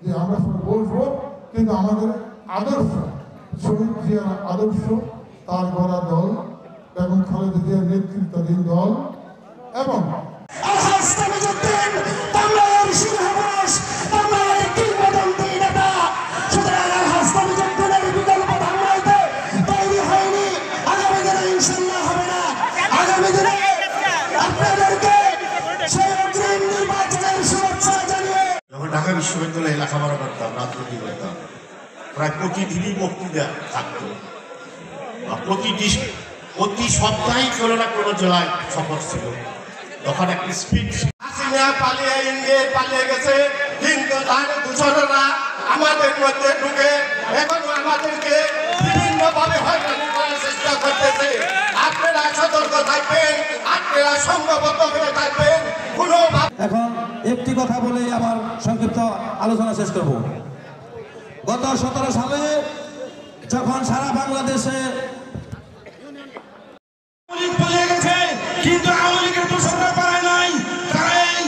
যে আমরা সবাই বসবো, কিন্তু আমাদের আদর্শ, শহীদ জিয়ার আদর্শ, তার গড়া দল এবং খালেদা জিয়ার নেতৃত্বাধীন দল এবং ঢাকা বিশ্ববিদ্যালয়ে লেখাপড়া করতাম, রাজনীতি করতাম, প্রায় প্রতিদিনই বক্তৃতা থাকতো। প্রতি সপ্তাহে কোনো না কোনো জেলায় সফর ছিল। তখন একটা স্পিড হাসিনা পালিয়ে ইন্ডিয়ায় পালিয়ে গেছে, কিন্তু তার দূষণরা আমাদের মধ্যে ঢুকে এখন আমাদেরকে বিভিন্নভাবে হয়রানি করার চেষ্টা করতেছে। আপনারা সতর্ক থাকবেন, আপনারা সংঘবদ্ধ হয়ে থাকবেন। এখন একটি কথা বলে আমার সংক্ষিপ্ত আলোচনা শেষ করব। গত 17 সালে যখন সারা বাংলাদেশে কিন্তু আওয়ামী লীগের দোষররা পারে নাই, তারা এই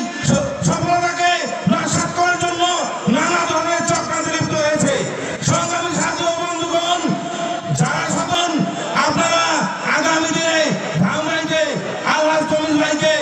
সফলতাকে নস্যাৎ করার জন্য নানা ধরনের চক্রান্তে লিপ্ত হয়েছে। সংগ্রামী ছাত্র বন্ধুগণ, যারা সচেতন, আপনারা আগামী দিনে ধামরাইতে আল্লাহ কমিজ ভাইকে